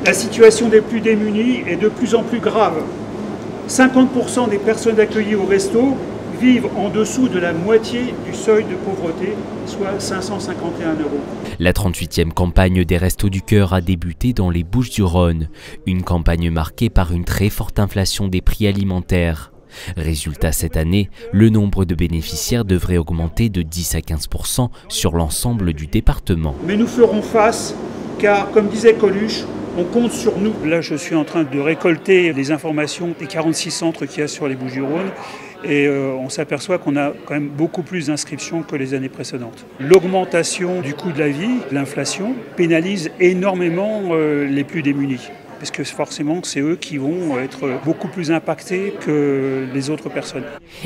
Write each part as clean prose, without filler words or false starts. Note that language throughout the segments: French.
La situation des plus démunis est de plus en plus grave. 50% des personnes accueillies au resto vivent en dessous de la moitié du seuil de pauvreté, soit 551 €. La 38e campagne des Restos du Cœur a débuté dans les Bouches-du-Rhône, une campagne marquée par une très forte inflation des prix alimentaires. Résultat, cette année, le nombre de bénéficiaires devrait augmenter de 10 à 15% sur l'ensemble du département. Mais nous ferons face, car comme disait Coluche, on compte sur nous. Là, je suis en train de récolter les informations des 46 centres qu'il y a sur les Bouches-du-Rhône et on s'aperçoit qu'on a quand même beaucoup plus d'inscriptions que les années précédentes. L'augmentation du coût de la vie, l'inflation, pénalise énormément les plus démunis. Parce que forcément, c'est eux qui vont être beaucoup plus impactés que les autres personnes.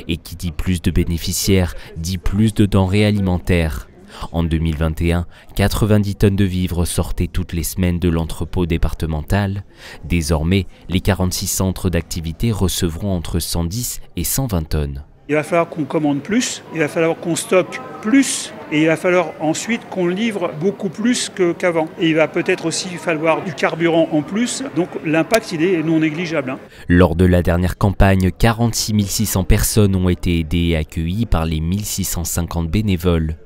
Et qui dit plus de bénéficiaires, dit plus de denrées alimentaires. En 2021, 90 tonnes de vivres sortaient toutes les semaines de l'entrepôt départemental. Désormais, les 46 centres d'activité recevront entre 110 et 120 tonnes. Il va falloir qu'on commande plus, il va falloir qu'on stocke plus et il va falloir ensuite qu'on livre beaucoup plus qu'avant. Et il va peut-être aussi falloir du carburant en plus, donc l'impact il est non négligeable. Lors de la dernière campagne, 46 600 personnes ont été aidées et accueillies par les 1650 bénévoles.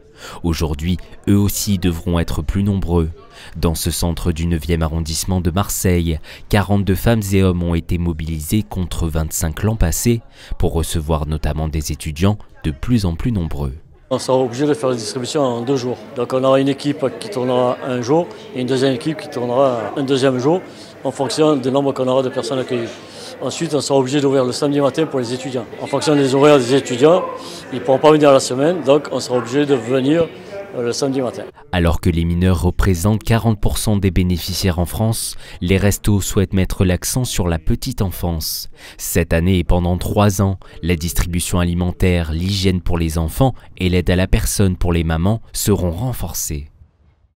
Aujourd'hui, eux aussi devront être plus nombreux. Dans ce centre du 9e arrondissement de Marseille, 42 femmes et hommes ont été mobilisés contre 25 l'an passé pour recevoir notamment des étudiants de plus en plus nombreux. On sera obligé de faire la distribution en 2 jours. Donc on aura une équipe qui tournera un jour et une deuxième équipe qui tournera un deuxième jour en fonction du nombre qu'on aura de personnes accueillies. Ensuite, on sera obligé d'ouvrir le samedi matin pour les étudiants. En fonction des horaires des étudiants, ils ne pourront pas venir la semaine, donc on sera obligé de venir le samedi matin. Alors que les mineurs représentent 40% des bénéficiaires en France, les restos souhaitent mettre l'accent sur la petite enfance. Cette année et pendant 3 ans, la distribution alimentaire, l'hygiène pour les enfants et l'aide à la personne pour les mamans seront renforcées.